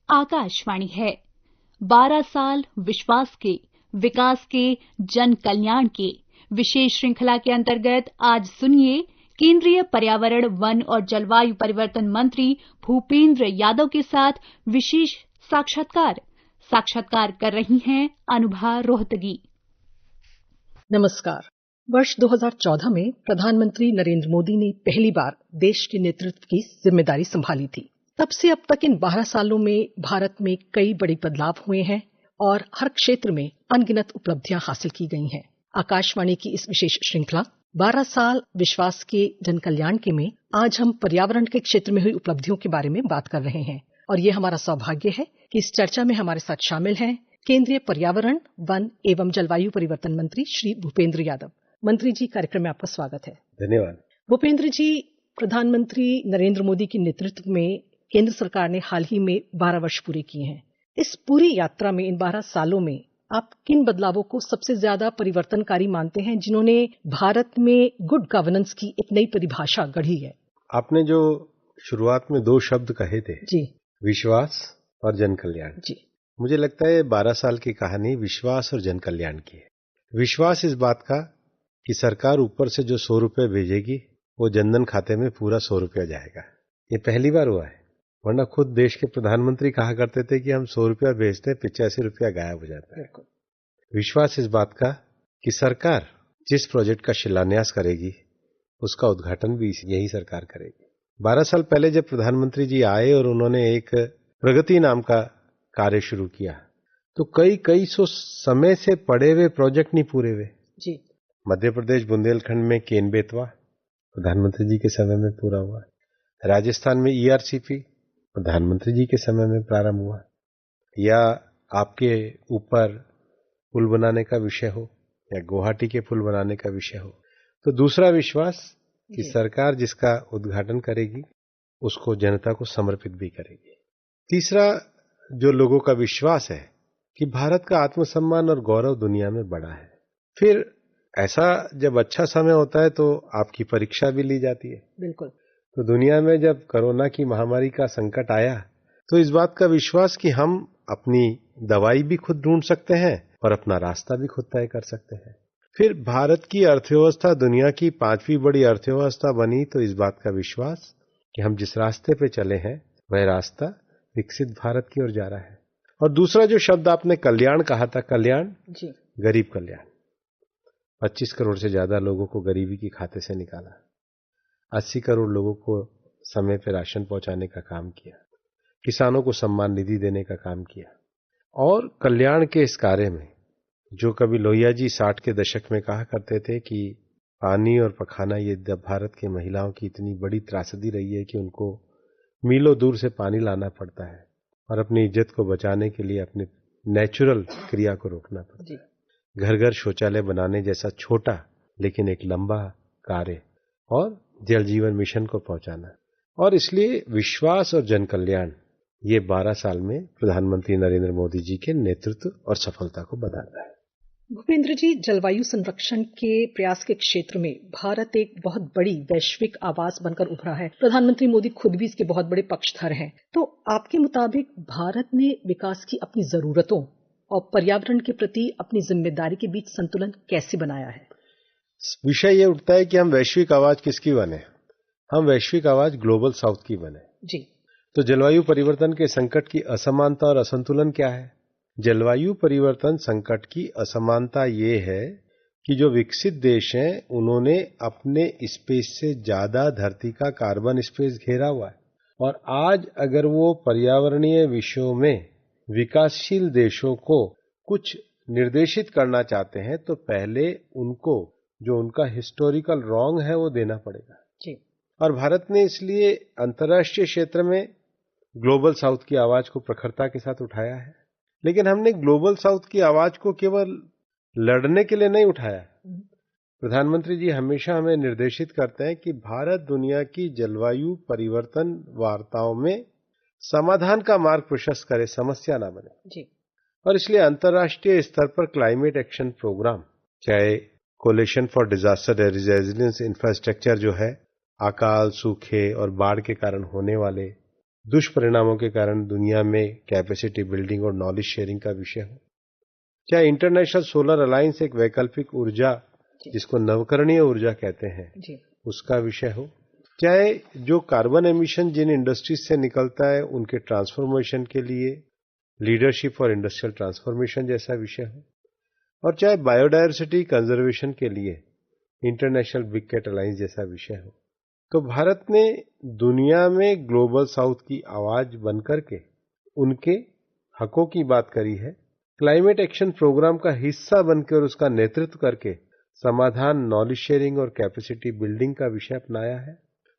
आकाशवाणी है। 12 साल विश्वास के, विकास के, जन कल्याण के विशेष श्रृंखला के अंतर्गत आज सुनिए केंद्रीय पर्यावरण, वन और जलवायु परिवर्तन मंत्री भूपेंद्र यादव के साथ विशेष साक्षात्कार कर रही हैं अनुभा रोहतगी। नमस्कार। वर्ष 2014 में प्रधानमंत्री नरेंद्र मोदी ने पहली बार देश के नेतृत्व की जिम्मेदारी संभाली थी। तब से अब तक इन 12 सालों में भारत में कई बड़े बदलाव हुए हैं और हर क्षेत्र में अनगिनत उपलब्धियां हासिल की गई हैं। आकाशवाणी की इस विशेष श्रृंखला 12 साल विश्वास के जन कल्याण के में आज हम पर्यावरण के क्षेत्र में हुई उपलब्धियों के बारे में बात कर रहे हैं और ये हमारा सौभाग्य है कि इस चर्चा में हमारे साथ शामिल हैं केंद्रीय पर्यावरण, वन एवं जलवायु परिवर्तन मंत्री श्री भूपेंद्र यादव। मंत्री जी, कार्यक्रम में आपका स्वागत है। धन्यवाद। भूपेंद्र जी, प्रधानमंत्री नरेंद्र मोदी के नेतृत्व में केंद्र सरकार ने हाल ही में 12 वर्ष पूरे किए हैं। इस पूरी यात्रा में, इन 12 सालों में आप किन बदलावों को सबसे ज्यादा परिवर्तनकारी मानते हैं जिन्होंने भारत में गुड गवर्नेंस की एक नई परिभाषा गढ़ी है? आपने जो शुरुआत में 2 शब्द कहे थे जी, विश्वास और जन कल्याण जी, मुझे लगता है 12 साल की कहानी विश्वास और जन कल्याण की है। विश्वास इस बात का कि सरकार ऊपर से जो 100 रुपए भेजेगी वो जनधन खाते में पूरा 100 रुपया जाएगा। ये पहली बार हुआ है, वरना खुद देश के प्रधानमंत्री कहा करते थे कि हम 100 रुपया भेजते 85 रुपया गायब हो जाता है। विश्वास इस बात का कि सरकार जिस प्रोजेक्ट का शिलान्यास करेगी उसका उद्घाटन भी यही सरकार करेगी। 12 साल पहले जब प्रधानमंत्री जी आए और उन्होंने एक प्रगति नाम का कार्य शुरू किया तो कई सौ समय से पड़े हुए प्रोजेक्ट नहीं पूरे हुए जी। मध्य प्रदेश बुंदेलखंड में केन बेतवा प्रधानमंत्री जी के समय में पूरा हुआ। राजस्थान में ईआरसीपी प्रधानमंत्री जी के समय में प्रारंभ हुआ। या आपके ऊपर पुल बनाने का विषय हो या गुवाहाटी के पुल बनाने का विषय हो। तो दूसरा विश्वास कि सरकार जिसका उद्घाटन करेगी उसको जनता को समर्पित भी करेगी। तीसरा जो लोगों का विश्वास है कि भारत का आत्मसम्मान और गौरव दुनिया में बड़ा है। फिर ऐसा जब अच्छा समय होता है तो आपकी परीक्षा भी ली जाती है। बिल्कुल। तो दुनिया में जब कोरोना की महामारी का संकट आया तो इस बात का विश्वास कि हम अपनी दवाई भी खुद ढूंढ सकते हैं और अपना रास्ता भी खुद तय कर सकते हैं। फिर भारत की अर्थव्यवस्था दुनिया की 5वीं बड़ी अर्थव्यवस्था बनी तो इस बात का विश्वास कि हम जिस रास्ते पे चले हैं वह रास्ता विकसित भारत की ओर जा रहा है। और दूसरा जो शब्द आपने कल्याण कहा था, कल्याण जी, गरीब कल्याण। 25 करोड़ से ज्यादा लोगों को गरीबी की खाते से निकाला, 80 करोड़ लोगों को समय पर राशन पहुंचाने का काम किया, किसानों को सम्मान निधि देने का काम किया। और कल्याण के इस कार्य में जो कभी लोहिया जी 60 के दशक में कहा करते थे कि पानी और पखाना ये भारत के महिलाओं की इतनी बड़ी त्रासदी रही है कि उनको मीलों दूर से पानी लाना पड़ता है और अपनी इज्जत को बचाने के लिए अपने नेचुरल क्रिया को रोकना पड़ता है। घर घर शौचालय बनाने जैसा छोटा लेकिन एक लंबा कार्य और जल जीवन मिशन को पहुंचाना। और इसलिए विश्वास और जन कल्याण ये 12 साल में प्रधानमंत्री नरेंद्र मोदी जी के नेतृत्व और सफलता को बताता है। भूपेंद्र जी, जलवायु संरक्षण के प्रयास के क्षेत्र में भारत एक बहुत बड़ी वैश्विक आवाज बनकर उभरा है। प्रधानमंत्री मोदी खुद भी इसके बहुत बड़े पक्षधर हैं। तो आपके मुताबिक भारत ने विकास की अपनी जरूरतों और पर्यावरण के प्रति अपनी जिम्मेदारी के बीच संतुलन कैसे बनाया है? विषय ये उठता है कि हम वैश्विक आवाज किसकी बने? हम वैश्विक आवाज ग्लोबल साउथ की बने जी। तो जलवायु परिवर्तन के संकट की असमानता और असंतुलन क्या है? जलवायु परिवर्तन संकट की असमानता ये है कि जो विकसित देश हैं उन्होंने अपने स्पेस से ज्यादा धरती का कार्बन स्पेस घेरा हुआ है। और आज अगर वो पर्यावरणीय विषयों में विकासशील देशों को कुछ निर्देशित करना चाहते हैं तो पहले उनको जो उनका हिस्टोरिकल रॉन्ग है वो देना पड़ेगा जी। और भारत ने इसलिए अंतर्राष्ट्रीय क्षेत्र में ग्लोबल साउथ की आवाज को प्रखरता के साथ उठाया है। लेकिन हमने ग्लोबल साउथ की आवाज को केवल लड़ने के लिए नहीं उठाया। प्रधानमंत्री जी हमेशा हमें निर्देशित करते हैं कि भारत दुनिया की जलवायु परिवर्तन वार्ताओं में समाधान का मार्ग प्रशस्त करे, समस्या ना बने जी। और इसलिए अंतर्राष्ट्रीय स्तर पर क्लाइमेट एक्शन प्रोग्राम, चाहे coalition for disaster resilience infrastructure जो है, अकाल, सूखे और बाढ़ के कारण होने वाले दुष्परिणामों के कारण दुनिया में कैपेसिटी बिल्डिंग और नॉलेज शेयरिंग का विषय हो, चाहे इंटरनेशनल सोलर अलायंस एक वैकल्पिक ऊर्जा जिसको नवकरणीय ऊर्जा कहते हैं उसका विषय हो, चाहे जो कार्बन एमिशन जिन इंडस्ट्रीज से निकलता है उनके ट्रांसफॉर्मेशन के लिए लीडरशिप फॉर इंडस्ट्रियल ट्रांसफॉर्मेशन जैसा विषय हो, और चाहे बायोडायवर्सिटी कंजर्वेशन के लिए इंटरनेशनल बिग कैट अलायंस जैसा विषय हो, तो भारत ने दुनिया में ग्लोबल साउथ की आवाज बनकर के उनके हकों की बात करी है। क्लाइमेट एक्शन प्रोग्राम का हिस्सा बनकर उसका नेतृत्व करके समाधान, नॉलेज शेयरिंग और कैपेसिटी बिल्डिंग का विषय अपनाया है,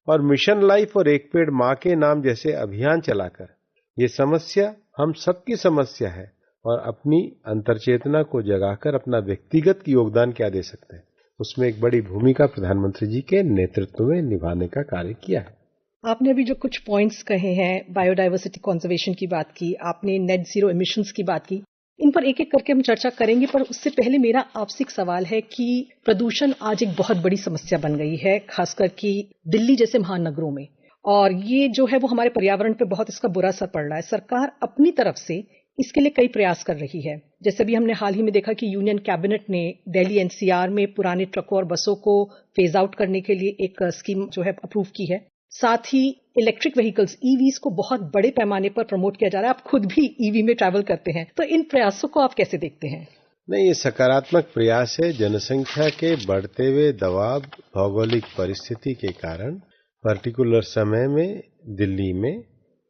और मिशन लाइफ और एक पेड़ मां के नाम जैसे अभियान चलाकर ये समस्या हम सबकी समस्या है और अपनी अंतर्चेतना को जगाकर अपना व्यक्तिगत योगदान क्या दे सकते हैं उसमें एक बड़ी भूमिका प्रधानमंत्री जी के नेतृत्व में निभाने का कार्य किया है। आपने अभी जो कुछ पॉइंट्स कहे हैं, बायोडायवर्सिटी कंजर्वेशन की बात की, आपने नेट जीरो एमिशंस की बात की, इन पर एक एक करके हम चर्चा करेंगे, पर उससे पहले मेरा आपसे एक सवाल है कि प्रदूषण आज एक बहुत बड़ी समस्या बन गई है, खासकर कि दिल्ली जैसे महानगरों में, और ये जो है वो हमारे पर्यावरण पे बहुत इसका बुरा असर पड़ रहा है। सरकार अपनी तरफ से इसके लिए कई प्रयास कर रही है। जैसे भी हमने हाल ही में देखा कि यूनियन कैबिनेट ने दिल्ली एनसीआर में पुराने ट्रकों और बसों को फेज आउट करने के लिए एक स्कीम जो है अप्रूव की है। साथ ही इलेक्ट्रिक व्हीकल्स ईवीज को बहुत बड़े पैमाने पर प्रमोट किया जा रहा है। आप खुद भी ईवी में ट्रैवल करते हैं, तो इन प्रयासों को आप कैसे देखते हैं? नहीं, ये सकारात्मक प्रयास है। जनसंख्या के बढ़ते हुए दबाव, भौगोलिक परिस्थिति के कारण पर्टिकुलर समय में दिल्ली में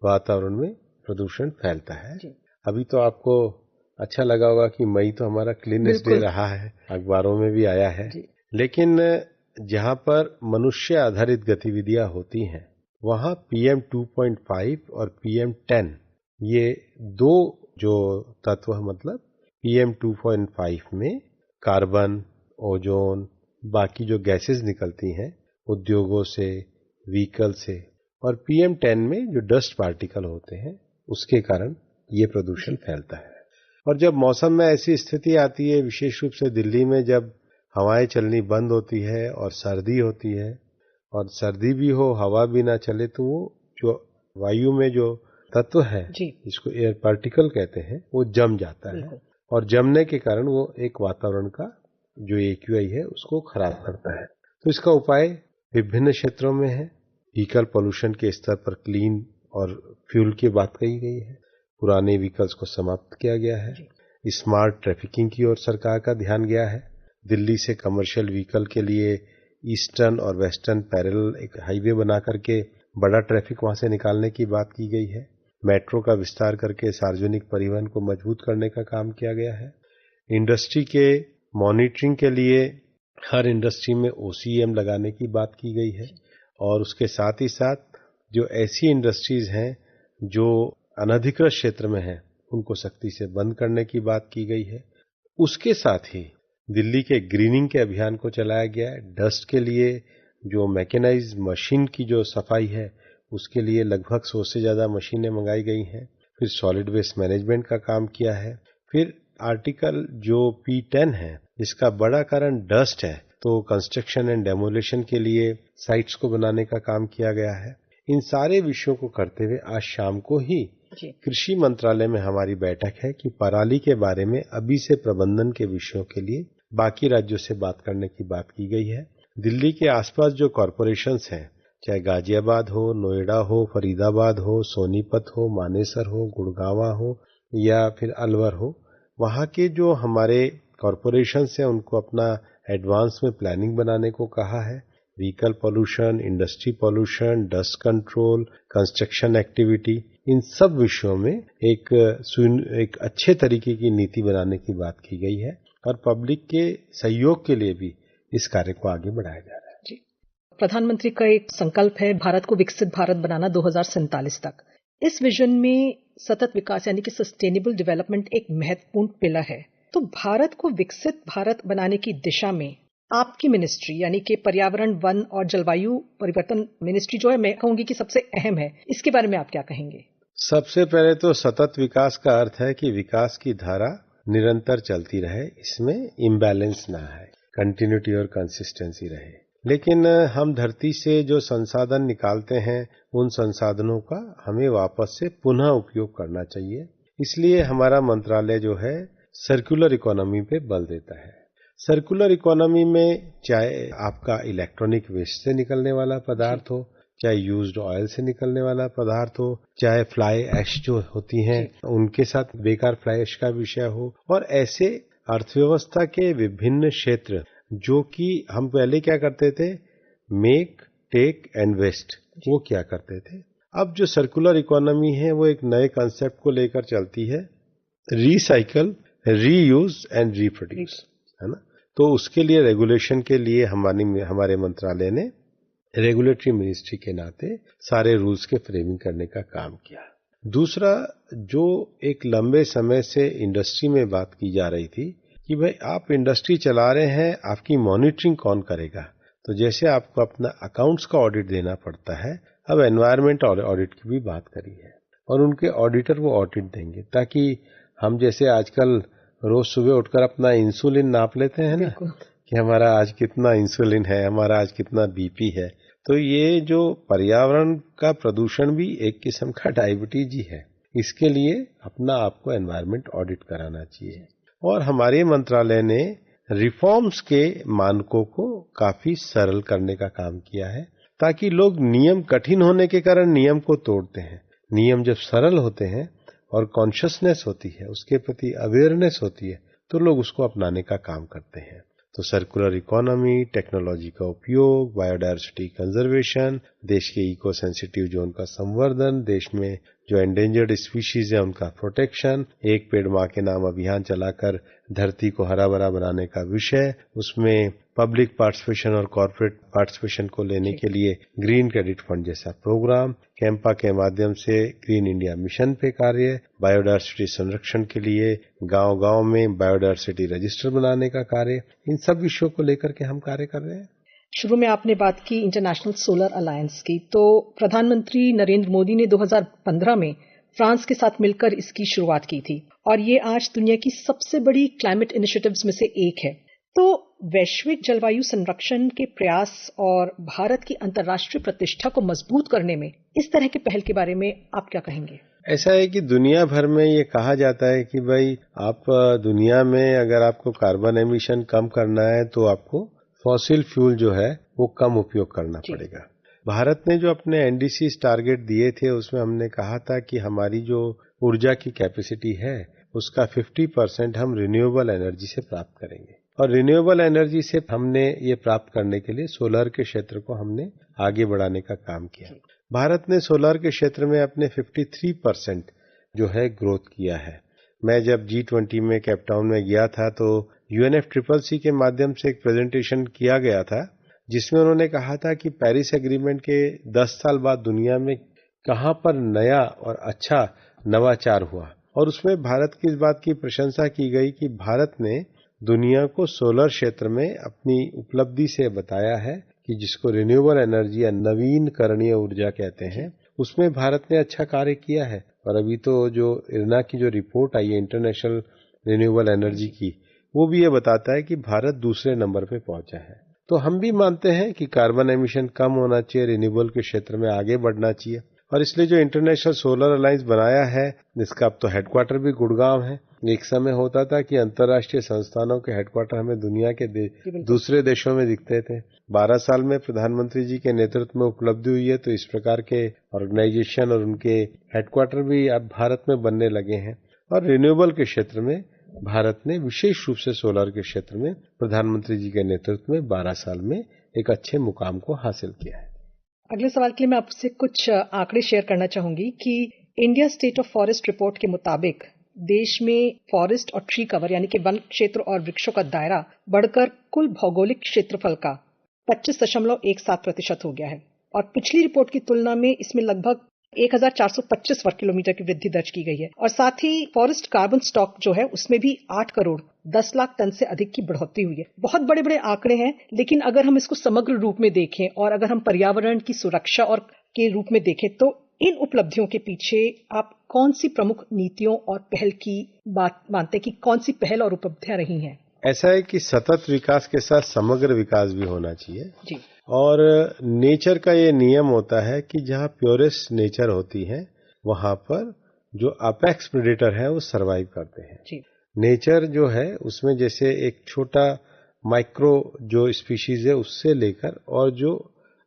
वातावरण में प्रदूषण फैलता है। अभी तो आपको अच्छा लगा होगा कि मई तो हमारा क्लीनेस डे रहा है, अखबारों में भी आया है। लेकिन जहां पर मनुष्य आधारित गतिविधियां होती हैं वहां PM 2.5 और PM 10 ये दो जो तत्व मतलब PM 2.5 में कार्बन, ओजोन, बाकी जो गैसेस निकलती हैं उद्योगों से, व्हीकल से, और PM 10 में जो डस्ट पार्टिकल होते हैं उसके कारण ये प्रदूषण फैलता है। और जब मौसम में ऐसी स्थिति आती है, विशेष रूप से दिल्ली में जब हवाएं चलनी बंद होती है और सर्दी होती है, और सर्दी भी हो हवा भी ना चले, तो वो जो वायु में जो तत्व है जिसको एयर पार्टिकल कहते हैं वो जम जाता है, और जमने के कारण वो एक वातावरण का जो AQI है उसको खराब करता है। तो इसका उपाय विभिन्न क्षेत्रों में है। व्हीकल पोल्यूशन के स्तर पर क्लीन और फ्यूल की बात कही गई है, पुराने व्हीकल्स को समाप्त किया गया है, स्मार्ट ट्रैफिकिंग की ओर सरकार का ध्यान गया है, दिल्ली से कमर्शियल व्हीकल के लिए ईस्टर्न और वेस्टर्न पैरेलल एक हाईवे बना करके बड़ा ट्रैफिक वहां से निकालने की बात की गई है, मेट्रो का विस्तार करके सार्वजनिक परिवहन को मजबूत करने का काम किया गया है, इंडस्ट्री के मॉनिटरिंग के लिए हर इंडस्ट्री में OCM लगाने की बात की गई है, और उसके साथ ही साथ जो ऐसी इंडस्ट्रीज हैं जो अनधिकृत क्षेत्र में हैं उनको सख्ती से बंद करने की बात की गई है। उसके साथ ही दिल्ली के ग्रीनिंग के अभियान को चलाया गया है। डस्ट के लिए जो मैकेनाइज्ड मशीन की जो सफाई है उसके लिए लगभग 100 से ज्यादा मशीनें मंगाई गई हैं। फिर सॉलिड वेस्ट मैनेजमेंट का काम किया है। फिर आर्टिकल जो P10 है जिसका बड़ा कारण डस्ट है, तो कंस्ट्रक्शन एंड डेमोलिशन के लिए साइट्स को बनाने का काम किया गया है। इन सारे विषयों को करते हुए आज शाम को ही कृषि मंत्रालय में हमारी बैठक है कि पराली के बारे में अभी से प्रबंधन के विषयों के लिए बाकी राज्यों से बात करने की बात की गई है। दिल्ली के आसपास जो कॉरपोरेशंस हैं, चाहे गाजियाबाद हो, नोएडा हो, फरीदाबाद हो, सोनीपत हो, मानेसर हो, गुड़गांवा हो या फिर अलवर हो, वहां के जो हमारे कॉरपोरेशंस हैं उनको अपना एडवांस में प्लानिंग बनाने को कहा है। Vehicle pollution, industry pollution, dust control, construction activity, इन सब विषयों में एक अच्छे तरीके की नीति बनाने की बात की गई है, और पब्लिक के सहयोग के लिए भी इस कार्य को आगे बढ़ाया जा रहा है। जी, प्रधानमंत्री का एक संकल्प है भारत को विकसित भारत बनाना 2047 तक। इस विजन में सतत विकास यानी कि सस्टेनेबल डेवलपमेंट एक महत्वपूर्ण पिलर है। तो भारत को विकसित भारत बनाने की दिशा में आपकी मिनिस्ट्री यानी कि पर्यावरण, वन और जलवायु परिवर्तन मिनिस्ट्री जो है, मैं कहूंगी कि सबसे अहम है। इसके बारे में आप क्या कहेंगे? सबसे पहले तो सतत विकास का अर्थ है कि विकास की धारा निरंतर चलती रहे, इसमें इम्बैलेंस ना है, कंटिन्यूटी और कंसिस्टेंसी रहे। लेकिन हम धरती से जो संसाधन निकालते हैं उन संसाधनों का हमें वापस से पुनः उपयोग करना चाहिए। इसलिए हमारा मंत्रालय जो है सर्कुलर इकोनॉमी पे बल देता है। सर्कुलर इकोनॉमी में चाहे आपका इलेक्ट्रॉनिक वेस्ट से निकलने वाला पदार्थ हो, चाहे यूज्ड ऑयल से निकलने वाला पदार्थ हो, चाहे फ्लाई ऐश जो होती हैं उनके साथ बेकार फ्लाई ऐश का विषय हो, और ऐसे अर्थव्यवस्था के विभिन्न क्षेत्र जो कि हम पहले क्या करते थे, मेक टेक एंड वेस्ट, वो क्या करते थे। अब जो सर्कुलर इकोनॉमी है वो एक नए कंसेप्ट को लेकर चलती है, रिसाइकल, रीयूज एंड रिप्रोड्यूस, है ना। तो उसके लिए रेगुलेशन के लिए हमारे मंत्रालय ने रेगुलेटरी मिनिस्ट्री के नाते सारे रूल्स के फ्रेमिंग करने का काम किया। दूसरा, जो एक लंबे समय से इंडस्ट्री में बात की जा रही थी कि भाई आप इंडस्ट्री चला रहे हैं, आपकी मॉनिटरिंग कौन करेगा। तो जैसे आपको अपना अकाउंट्स का ऑडिट देना पड़ता है, अब एनवायरमेंट ऑडिट की भी बात करी है और उनके ऑडिटर वो ऑडिट देंगे, ताकि हम जैसे आजकल रोज सुबह उठकर अपना इंसुलिन नाप लेते हैं ना कि हमारा आज कितना इंसुलिन है, हमारा आज कितना बीपी है। तो ये जो पर्यावरण का प्रदूषण भी एक किस्म का डायबिटीज ही है। इसके लिए अपना आपको एनवायरमेंट ऑडिट कराना चाहिए। और हमारे मंत्रालय ने रिफॉर्म्स के मानकों को काफी सरल करने का काम किया है, ताकि लोग नियम कठिन होने के कारण नियम को तोड़ते हैं। नियम जब सरल होते हैं और कॉन्शियसनेस होती है, उसके प्रति अवेयरनेस होती है, तो लोग उसको अपनाने का काम करते हैं। तो सर्कुलर इकोनॉमी, टेक्नोलॉजी का उपयोग, बायोडायवर्सिटी कंजर्वेशन, देश के इको सेंसिटिव जोन का संवर्धन, देश में जो एंडेंजर्ड स्पीशीज है उनका प्रोटेक्शन, एक पेड़ मां के नाम अभियान चलाकर धरती को हरा भरा बनाने का विषय, उसमें पब्लिक पार्टिसिपेशन और कॉर्पोरेट पार्टिसिपेशन को लेने के लिए ग्रीन क्रेडिट फंड जैसा प्रोग्राम, कैंपा के माध्यम से ग्रीन इंडिया मिशन पे कार्य, बायोडायवर्सिटी संरक्षण के लिए गांव-गांव में बायोडायवर्सिटी रजिस्टर बनाने का कार्य, इन सब विषयों को लेकर के हम कार्य कर रहे हैं। शुरू में आपने बात की इंटरनेशनल सोलर अलायंस की, तो प्रधानमंत्री नरेंद्र मोदी ने 2015 में फ्रांस के साथ मिलकर इसकी शुरुआत की थी और ये आज दुनिया की सबसे बड़ी क्लाइमेट इनिशिएटिव्स में से एक है। तो वैश्विक जलवायु संरक्षण के प्रयास और भारत की अंतर्राष्ट्रीय प्रतिष्ठा को मजबूत करने में इस तरह की पहल के बारे में आप क्या कहेंगे? ऐसा है कि दुनिया भर में ये कहा जाता है कि भाई आप दुनिया में अगर आपको कार्बन एमिशन कम करना है तो आपको फॉसिल फ्यूल जो है वो कम उपयोग करना पड़ेगा। भारत ने जो अपने एनडीसी टारगेट दिए थे उसमें हमने कहा था कि हमारी जो ऊर्जा की कैपेसिटी है उसका 50% हम रिन्यूएबल एनर्जी से प्राप्त करेंगे, और रिन्यूएबल एनर्जी से हमने ये प्राप्त करने के लिए सोलर के क्षेत्र को हमने आगे बढ़ाने का काम किया। भारत ने सोलर के क्षेत्र में अपने 53% जो है ग्रोथ किया है। मैं जब G20 में केपटाउन में गया था तो UNFCCC के माध्यम से एक प्रेजेंटेशन किया गया था जिसमें उन्होंने कहा था कि पेरिस एग्रीमेंट के 10 साल बाद दुनिया में कहां पर नया और अच्छा नवाचार हुआ, और उसमें भारत की इस बात की प्रशंसा की गई कि भारत ने दुनिया को सोलर क्षेत्र में अपनी उपलब्धि से बताया है कि जिसको रिन्यूएबल एनर्जी या नवीनकरणीय ऊर्जा कहते हैं, उसमें भारत ने अच्छा कार्य किया है। और अभी तो जो इरना की जो रिपोर्ट आई है इंटरनेशनल रिन्यूएबल एनर्जी की, वो भी ये बताता है कि भारत दूसरे नंबर पे पहुंचा है। तो हम भी मानते हैं कि कार्बन एमिशन कम होना चाहिए, रिन्यूएबल के क्षेत्र में आगे बढ़ना चाहिए, और इसलिए जो इंटरनेशनल सोलर अलायंस बनाया है जिसका अब तो हेडक्वार्टर भी गुड़गांव है। एक समय होता था कि अंतर्राष्ट्रीय संस्थानों के हेडक्वार्टर हमें दुनिया के दूसरे देशों में दिखते थे। 12 साल में प्रधानमंत्री जी के नेतृत्व में उपलब्धि हुई है, तो इस प्रकार के ऑर्गेनाइजेशन और उनके हेडक्वार्टर भी अब भारत में बनने लगे हैं। और रिन्यूएबल के क्षेत्र में भारत ने विशेष रूप से सोलर के क्षेत्र में प्रधानमंत्री जी के नेतृत्व में 12 साल में एक अच्छे मुकाम को हासिल किया है। अगले सवाल के लिए मैं आपसे कुछ आंकड़े शेयर करना चाहूंगी कि India state of forest report के मुताबिक देश में फॉरेस्ट और ट्री कवर यानी कि वन क्षेत्र और वृक्षों का दायरा बढ़कर कुल भौगोलिक क्षेत्रफल का 25.17% हो गया है, और पिछली रिपोर्ट की तुलना में इसमें लगभग 1425 वर्ग किलोमीटर की वृद्धि दर्ज की गई है। और साथ ही फॉरेस्ट कार्बन स्टॉक जो है उसमें भी 8 करोड़ 10 लाख टन से अधिक की बढ़ोतरी हुई है। बहुत बड़े बड़े आंकड़े हैं, लेकिन अगर हम इसको समग्र रूप में देखें और अगर हम पर्यावरण की सुरक्षा और के रूप में देखें तो इन उपलब्धियों के पीछे आप कौन सी प्रमुख नीतियों और पहल की बात मानते हैं कि कौन सी पहल और उपलब्धियां रही हैं? ऐसा है कि सतत विकास के साथ समग्र विकास भी होना चाहिए जी। और नेचर का ये नियम होता है कि जहाँ प्योरेस्ट नेचर होती है वहां पर जो अपेक्स प्रेडेटर है वो सरवाइव करते हैं जी। नेचर जो है उसमें जैसे एक छोटा माइक्रो जो स्पीशीज है उससे लेकर और जो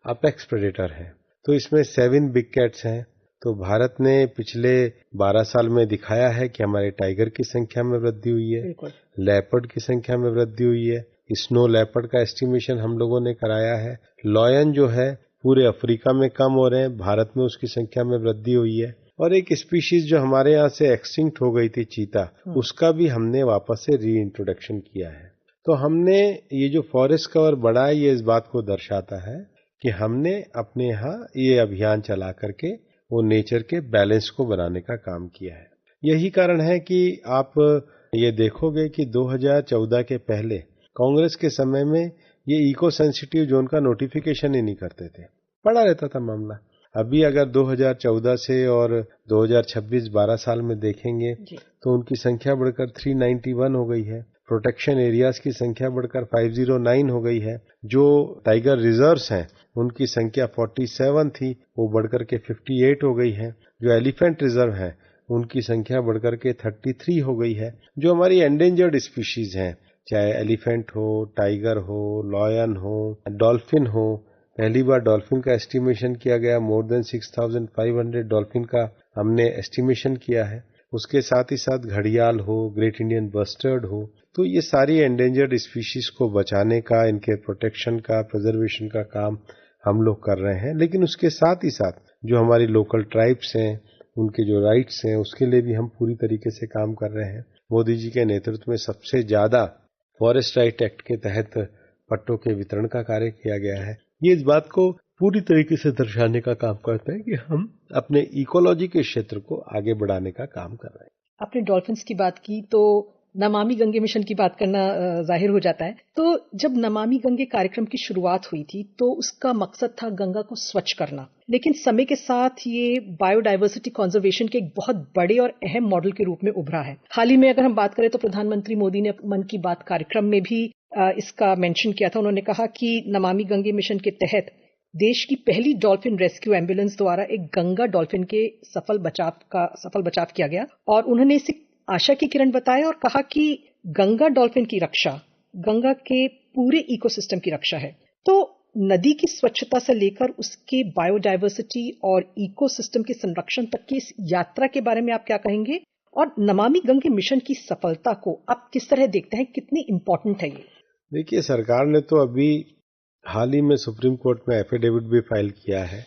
अपेक्स प्रेडेटर है, तो इसमें 7 बिग कैट्स हैं। तो भारत ने पिछले 12 साल में दिखाया है कि हमारे टाइगर की संख्या में वृद्धि हुई है, लेपर्ड की संख्या में वृद्धि हुई है, स्नो लेपर्ड का एस्टिमेशन हम लोगों ने कराया है, लॉयन जो है पूरे अफ्रीका में कम हो रहे हैं, भारत में उसकी संख्या में वृद्धि हुई है, और एक स्पीशीज जो हमारे यहाँ से एक्सटिंक्ट हो गई थी चीता, उसका भी हमने वापस से री इंट्रोडक्शन किया है। तो हमने ये जो फॉरेस्ट कवर बढ़ा है ये इस बात को दर्शाता है कि हमने अपने यहाँ ये अभियान चला करके वो नेचर के बैलेंस को बनाने का काम किया है। यही कारण है कि आप ये देखोगे कि 2014 के पहले कांग्रेस के समय में ये इको सेंसिटिव जोन का नोटिफिकेशन ही नहीं करते थे, पड़ा रहता था मामला। अभी अगर 2014 से और 2026 12 साल में देखेंगे तो उनकी संख्या बढ़कर 391 हो गई है, प्रोटेक्शन एरियाज की संख्या बढ़कर 509 हो गई है, जो टाइगर रिजर्व्स हैं उनकी संख्या 47 थी वो बढ़कर के 58 हो गई है, जो एलिफेंट रिजर्व हैं उनकी संख्या बढ़कर के 33 हो गई है, जो हमारी एंडेंजर्ड स्पीशीज हैं चाहे एलिफेंट हो, टाइगर हो, लॉयन हो, डॉल्फिन हो, पहली बार डॉल्फिन का एस्टिमेशन किया गया, मोर देन 6500 डॉल्फिन का हमने एस्टिमेशन किया है। उसके साथ ही साथ घड़ियाल हो, ग्रेट इंडियन बस्टर्ड हो, तो ये सारी एंडेंजर्ड स्पीशीज को बचाने का, इनके प्रोटेक्शन का, प्रिजर्वेशन का काम हम लोग कर रहे हैं। लेकिन उसके साथ ही साथ जो हमारी लोकल ट्राइब्स हैं उनके जो राइट्स हैं उसके लिए भी हम पूरी तरीके से काम कर रहे हैं। मोदी जी के नेतृत्व में सबसे ज्यादा फॉरेस्ट राइट एक्ट के तहत पट्टों के वितरण का कार्य किया गया है। ये इस बात को पूरी तरीके से दर्शाने का काम करता है कि हम अपने इकोलॉजी के क्षेत्र को आगे बढ़ाने का काम कर रहे हैं। आपने डॉल्फिन्स की बात की तो नमामि गंगे मिशन की बात करना जाहिर हो जाता है। तो जब नमामि गंगे कार्यक्रम की शुरुआत हुई थी तो उसका मकसद था गंगा को स्वच्छ करना, लेकिन समय के साथ ये बायोडायवर्सिटी कंजर्वेशन के एक बहुत बड़े और अहम मॉडल के रूप में उभरा है। हाल ही में अगर हम बात करें तो प्रधानमंत्री मोदी ने मन की बात कार्यक्रम में भी इसका मेंशन किया था। उन्होंने कहा कि नमामि गंगे मिशन के तहत देश की पहली डॉल्फिन रेस्क्यू एम्बुलेंस द्वारा एक गंगा डॉल्फिन के सफल बचाव किया गया, और उन्होंने इसे आशा की किरण बताया और कहा कि गंगा डॉल्फिन की रक्षा गंगा के पूरे इकोसिस्टम की रक्षा है। तो नदी की स्वच्छता से लेकर उसके बायोडायवर्सिटी और इकोसिस्टम के संरक्षण तक की इस यात्रा के बारे में आप क्या कहेंगे, और नमामि गंगे मिशन की सफलता को आप किस तरह देखते हैं, कितनी इंपॉर्टेंट है ये? देखिए, सरकार ने तो अभी हाल ही में सुप्रीम कोर्ट में एफिडेविट भी फाइल किया है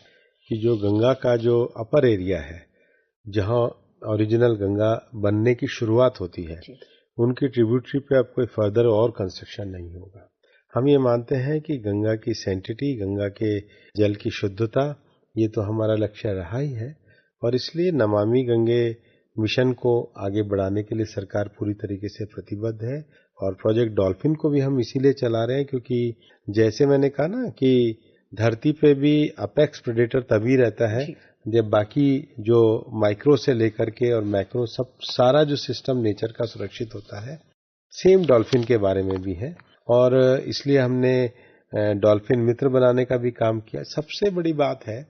कि जो गंगा का जो अपर एरिया है जहां ओरिजिनल गंगा बनने की शुरुआत होती है उनकी ट्रिब्यूटरी पे अब कोई फर्दर और कंस्ट्रक्शन नहीं होगा। हम ये मानते हैं कि गंगा की सैंक्टिटी, गंगा के जल की शुद्धता, ये तो हमारा लक्ष्य रहा ही है, और इसलिए नमामि गंगे मिशन को आगे बढ़ाने के लिए सरकार पूरी तरीके से प्रतिबद्ध है। और प्रोजेक्ट डॉल्फिन को भी हम इसीलिए चला रहे हैं क्योंकि जैसे मैंने कहा ना कि धरती पे भी अपेक्स प्रेडेटर तभी रहता है जब बाकी जो माइक्रो से लेकर के और मैक्रो सब सारा जो सिस्टम नेचर का सुरक्षित होता है। सेम डॉल्फिन के बारे में भी है, और इसलिए हमने डॉल्फिन मित्र बनाने का भी काम किया। सबसे बड़ी बात है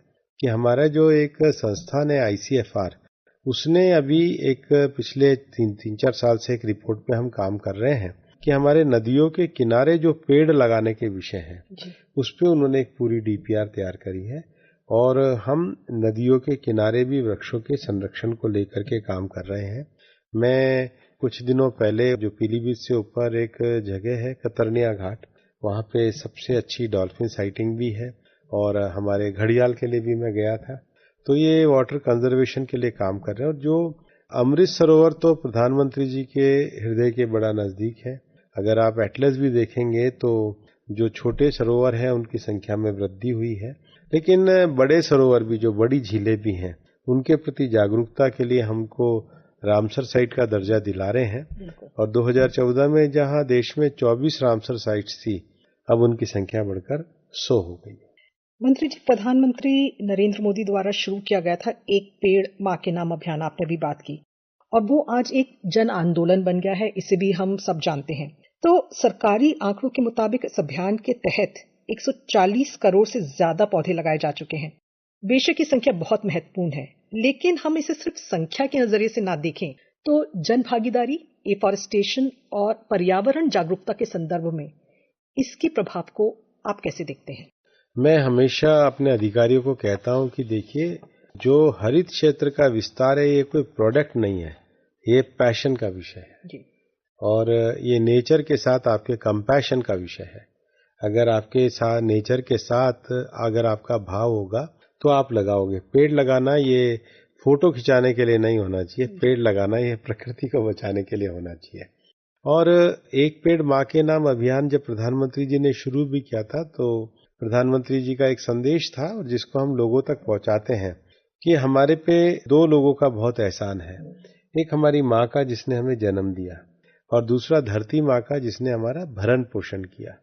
कि हमारा जो एक संस्थान है ICFR, उसने अभी एक पिछले 3-4 साल से एक रिपोर्ट पे हम काम कर रहे हैं कि हमारे नदियों के किनारे जो पेड़ लगाने के विषय हैं उस पे उन्होंने एक पूरी DPR तैयार करी है, और हम नदियों के किनारे भी वृक्षों के संरक्षण को लेकर के काम कर रहे हैं। मैं कुछ दिनों पहले जो पीलीभीत से ऊपर एक जगह है कतरनिया घाट, वहाँ पे सबसे अच्छी डॉल्फिन साइटिंग भी है, और हमारे घड़ियाल के लिए भी मैं गया था। तो ये वाटर कंजर्वेशन के लिए काम कर रहे हैं। और जो अमृत सरोवर तो प्रधानमंत्री जी के हृदय के बड़ा नजदीक है। अगर आप एटलस भी देखेंगे तो जो छोटे सरोवर हैं उनकी संख्या में वृद्धि हुई है, लेकिन बड़े सरोवर भी, जो बड़ी झीलें भी हैं, उनके प्रति जागरूकता के लिए हमको रामसर साइट का दर्जा दिला रहे हैं। और 2014 में जहां देश में 24 रामसर साइट्स थी, अब उनकी संख्या बढ़कर 100 हो गई। मंत्री जी, प्रधानमंत्री नरेंद्र मोदी द्वारा शुरू किया गया था एक पेड़ मां के नाम अभियान, आपने भी बात की, और वो आज एक जन आंदोलन बन गया है, इसे भी हम सब जानते हैं। तो सरकारी आंकड़ों के मुताबिक इस अभियान के तहत 140 करोड़ से ज्यादा पौधे लगाए जा चुके हैं। बेशक ये संख्या बहुत महत्वपूर्ण है, लेकिन हम इसे सिर्फ संख्या के नजरिए से ना देखें तो जन भागीदारी, एफॉरेस्टेशन और पर्यावरण जागरूकता के संदर्भ में इसके प्रभाव को आप कैसे देखते हैं? मैं हमेशा अपने अधिकारियों को कहता हूं कि देखिए, जो हरित क्षेत्र का विस्तार है ये कोई प्रोडक्ट नहीं है, ये पैशन का विषय है जी। और ये नेचर के साथ आपके कंपैशन का विषय है। अगर आपके साथ नेचर के साथ अगर आपका भाव होगा तो आप लगाओगे। पेड़ लगाना ये फोटो खिंचाने के लिए नहीं होना चाहिए, पेड़ लगाना ये प्रकृति को बचाने के लिए होना चाहिए। और एक पेड़ माँ के नाम अभियान जब प्रधानमंत्री जी ने शुरू भी किया था तो प्रधानमंत्री जी का एक संदेश था और जिसको हम लोगों तक पहुंचाते हैं कि हमारे पे दो लोगों का बहुत एहसान है। एक हमारी माँ का जिसने हमें जन्म दिया और दूसरा धरती माँ का जिसने हमारा भरण पोषण किया।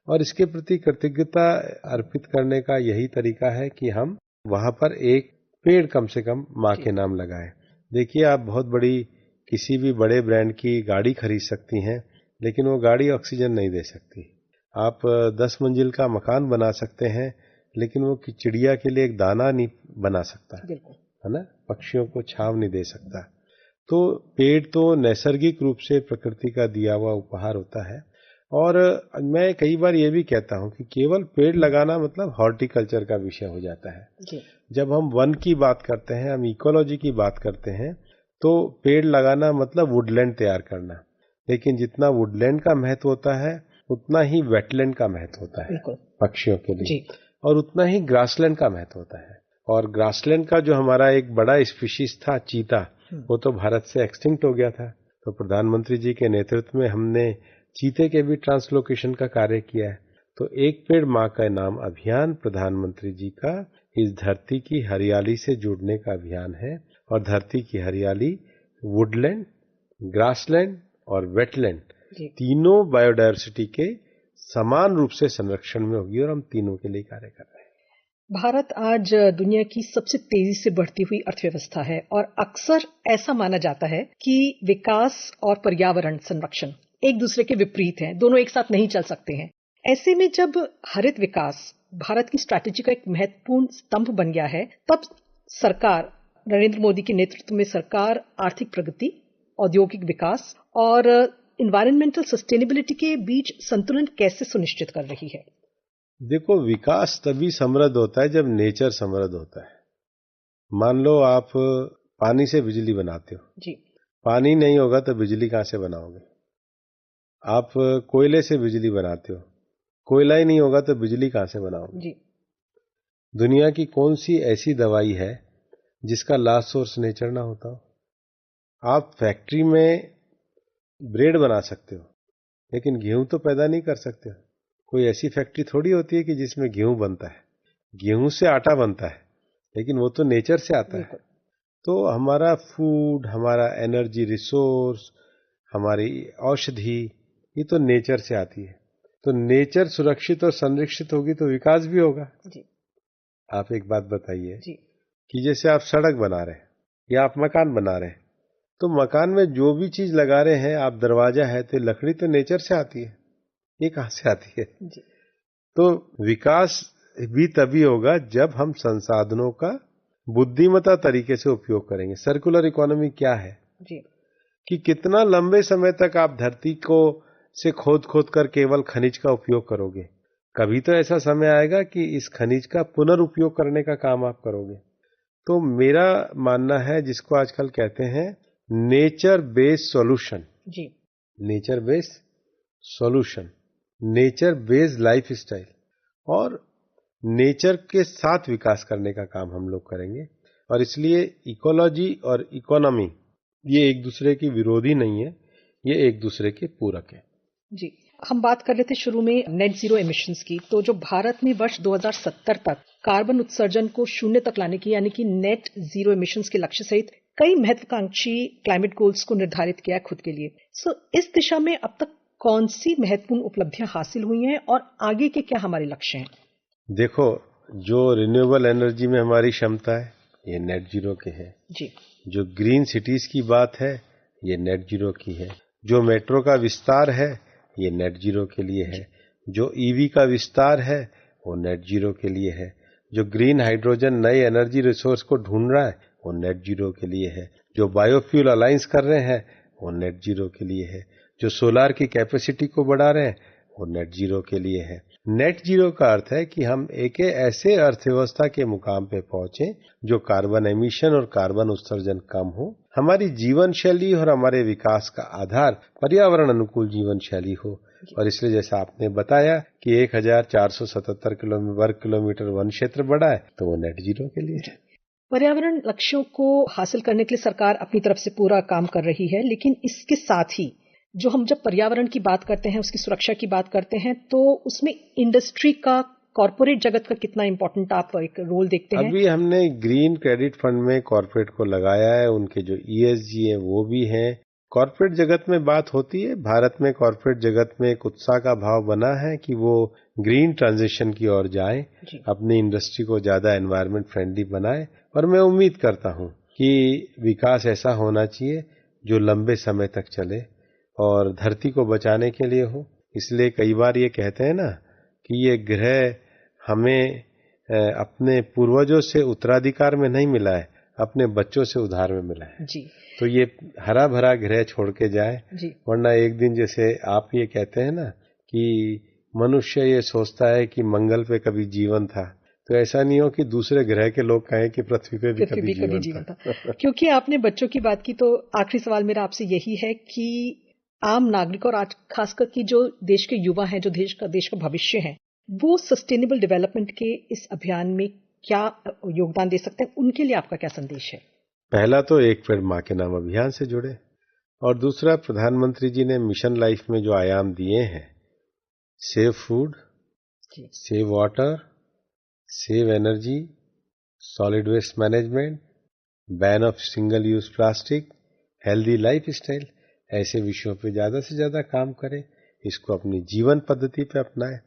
और इसके प्रति कृतज्ञता अर्पित करने का यही तरीका है कि हम वहां पर एक पेड़ कम से कम माँ के नाम लगाएं। देखिए, आप बहुत बड़ी किसी भी बड़े ब्रांड की गाड़ी खरीद सकती हैं, लेकिन वो गाड़ी ऑक्सीजन नहीं दे सकती। आप 10 मंजिल का मकान बना सकते हैं, लेकिन वो चिड़िया के लिए एक दाना नहीं बना सकता, है ना, पक्षियों को छांव नहीं दे सकता। तो पेड़ तो नैसर्गिक रूप से प्रकृति का दिया हुआ उपहार होता है। और मैं कई बार ये भी कहता हूँ कि केवल पेड़ लगाना मतलब हॉर्टिकल्चर का विषय हो जाता है जी। जब हम वन की बात करते हैं, हम इकोलॉजी की बात करते हैं, तो पेड़ लगाना मतलब वुडलैंड तैयार करना। लेकिन जितना वुडलैंड का महत्व होता है उतना ही वेटलैंड का महत्व होता है पक्षियों के लिए जी। और उतना ही ग्रासलैंड का महत्व होता है। और ग्रासलैंड का जो हमारा एक बड़ा स्पीशीज था चीता, वो तो भारत से एक्सटिंक्ट हो गया था। तो प्रधानमंत्री जी के नेतृत्व में हमने चीते के भी ट्रांसलोकेशन का कार्य किया है। तो एक पेड़ माँ का नाम अभियान प्रधानमंत्री जी का इस धरती की हरियाली से जुड़ने का अभियान है। और धरती की हरियाली वुडलैंड, ग्रासलैंड और वेटलैंड तीनों बायोडायवर्सिटी के समान रूप से संरक्षण में होगी और हम तीनों के लिए कार्य कर रहे हैं। भारत आज दुनिया की सबसे तेजी से बढ़ती हुई अर्थव्यवस्था है और अक्सर ऐसा माना जाता है कि विकास और पर्यावरण संरक्षण एक दूसरे के विपरीत हैं, दोनों एक साथ नहीं चल सकते हैं। ऐसे में जब हरित विकास भारत की स्ट्रैटेजी का एक महत्वपूर्ण स्तंभ बन गया है, तब सरकार, नरेंद्र मोदी के नेतृत्व में सरकार आर्थिक प्रगति, औद्योगिक विकास और एनवायरमेंटल सस्टेनेबिलिटी के बीच संतुलन कैसे सुनिश्चित कर रही है? देखो, विकास तभी समृद्ध होता है जब नेचर समृद्ध होता है। मान लो आप पानी से बिजली बनाते हो जी। पानी नहीं होगा तो बिजली कहां से बनाओगे? आप कोयले से बिजली बनाते हो, कोयला ही नहीं होगा तो बिजली कहां से बनाओगे जी। दुनिया की कौन सी ऐसी दवाई है जिसका लास्ट सोर्स नेचर ना होता हो? आप फैक्ट्री में ब्रेड बना सकते हो, लेकिन गेहूं तो पैदा नहीं कर सकते हो। कोई ऐसी फैक्ट्री थोड़ी होती है कि जिसमें गेहूं बनता है। गेहूं से आटा बनता है, लेकिन वो तो नेचर से आता है। तो हमारा फूड, हमारा एनर्जी रिसोर्स, हमारी औषधि, ये तो नेचर से आती है। तो नेचर सुरक्षित और संरक्षित होगी तो विकास भी होगा जी। आप एक बात बताइए कि जैसे आप सड़क बना रहे हैं या आप मकान बना रहे हैं, तो मकान में जो भी चीज लगा रहे हैं, आप दरवाजा है तो लकड़ी तो नेचर से आती है, ये कहां से आती है जी। तो विकास भी तभी होगा जब हम संसाधनों का बुद्धिमत्ता तरीके से उपयोग करेंगे। सर्कुलर इकोनॉमी क्या है जी? कि कितना लंबे समय तक आप धरती को से खोद कर केवल खनिज का उपयोग करोगे। कभी तो ऐसा समय आएगा कि इस खनिज का पुनर्उपयोग करने का काम आप करोगे। तो मेरा मानना है, जिसको आजकल कहते हैं नेचर बेस्ड सॉल्यूशन जी, nature based solution, nature based life style और नेचर के साथ विकास करने का काम हम लोग करेंगे। और इसलिए इकोलॉजी और इकोनॉमी ये एक दूसरे की विरोधी नहीं है, ये एक दूसरे के पूरक है जी। हम बात कर रहे थे शुरू में नेट जीरो एमिशंस की, तो जो भारत ने वर्ष 2070 तक कार्बन उत्सर्जन को शून्य तक लाने की, यानी कि नेट जीरो एमिशंस के लक्ष्य सहित कई महत्वाकांक्षी क्लाइमेट गोल्स को निर्धारित किया खुद के लिए। इस दिशा में अब तक कौन सी महत्वपूर्ण उपलब्धियां हासिल हुई हैं और आगे के क्या हमारे लक्ष्य हैं? देखो, जो रिन्यूएबल एनर्जी में हमारी क्षमता है ये नेट जीरो के है जी। जो ग्रीन सिटीज की बात है ये नेट जीरो की है। जो मेट्रो का विस्तार है ये नेट जीरो के लिए है। जो ईवी का विस्तार है वो नेट जीरो के लिए है। जो ग्रीन हाइड्रोजन नए एनर्जी रिसोर्स को ढूंढ रहा है वो नेट जीरो के लिए है। जो बायोफ्यूल अलायंस कर रहे हैं वो नेट जीरो के लिए है। जो सोलार की कैपेसिटी को बढ़ा रहे हैं वो नेट जीरो के लिए है। नेट जीरो का अर्थ है कि हम एक ऐसे अर्थव्यवस्था के मुकाम पे पहुंचे जो कार्बन एमिशन और कार्बन उत्सर्जन कम हो। हमारी जीवन शैली और हमारे विकास का आधार पर्यावरण अनुकूल जीवन शैली हो। और इसलिए जैसा आपने बताया कि 1477 वर्ग किलोमीटर वन क्षेत्र बढ़ा है तो वो नेट जीरो के लिए है। पर्यावरण लक्ष्यों को हासिल करने के लिए सरकार अपनी तरफ से पूरा काम कर रही है, लेकिन इसके साथ ही जो हम जब पर्यावरण की बात करते हैं, उसकी सुरक्षा की बात करते हैं, तो उसमें इंडस्ट्री का, कॉर्पोरेट जगत का कितना इंपॉर्टेंट आप एक रोल देखते हैं? अभी हमने ग्रीन क्रेडिट फंड में कॉर्पोरेट को लगाया है, उनके जो ESG है वो भी हैं। कॉर्पोरेट जगत में बात होती है, भारत में कॉर्पोरेट जगत में एक उत्साह का भाव बना है कि वो ग्रीन ट्रांजिशन की ओर जाए, अपनी इंडस्ट्री को ज्यादा एनवायरमेंट फ्रेंडली बनाए। और मैं उम्मीद करता हूं कि विकास ऐसा होना चाहिए जो लंबे समय तक चले और धरती को बचाने के लिए हो। इसलिए कई बार ये कहते हैं ना कि ये ग्रह हमें अपने पूर्वजों से उत्तराधिकार में नहीं मिला है, अपने बच्चों से उधार में मिला है जी। तो ये हरा भरा ग्रह छोड़ के जाए, वरना एक दिन जैसे आप ये कहते हैं ना कि मनुष्य ये सोचता है कि मंगल पे कभी जीवन था, तो ऐसा नहीं हो कि दूसरे ग्रह के लोग कहें कि पृथ्वी पे भी कभी जीवन था। क्योंकि आपने बच्चों की बात की, तो आखिरी सवाल मेरा आपसे यही है कि आम नागरिक और आज खासकर कि जो देश के युवा हैं, जो देश का भविष्य है, वो सस्टेनेबल डेवलपमेंट के इस अभियान में क्या योगदान दे सकते हैं? उनके लिए आपका क्या संदेश है? पहला तो एक पेड़ माँ के नाम अभियान से जुड़े, और दूसरा प्रधानमंत्री जी ने मिशन लाइफ में जो आयाम दिए हैं, save food, save water, save energy, solid waste management, ban of single use plastic, healthy life style, ऐसे विषयों पे ज्यादा से ज्यादा काम करें, इसको अपनी जीवन पद्धति पे अपनाएं।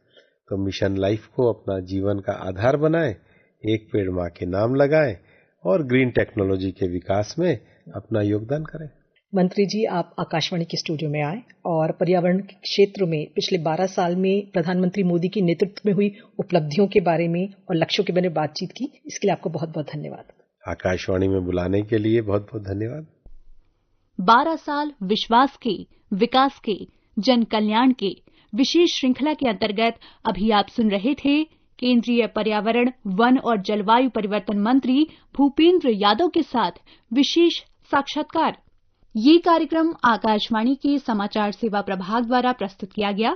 तो मिशन लाइफ को अपना जीवन का आधार बनाएं, एक पेड़ माँ के नाम लगाएं और ग्रीन टेक्नोलॉजी के विकास में अपना योगदान करें। मंत्री जी, आप आकाशवाणी के स्टूडियो में आए और पर्यावरण के क्षेत्र में पिछले 12 साल में प्रधानमंत्री मोदी के नेतृत्व में हुई उपलब्धियों के बारे में और लक्ष्यों के बारे में बातचीत की, इसके लिए आपको बहुत बहुत धन्यवाद। आकाशवाणी में बुलाने के लिए बहुत बहुत धन्यवाद। 12 साल विश्वास के, विकास के, जन कल्याण के विशेष श्रृंखला के अंतर्गत अभी आप सुन रहे थे केंद्रीय पर्यावरण, वन और जलवायु परिवर्तन मंत्री भूपेंद्र यादव के साथ विशेष साक्षात्कार। ये कार्यक्रम आकाशवाणी के समाचार सेवा प्रभाग द्वारा प्रस्तुत किया गया।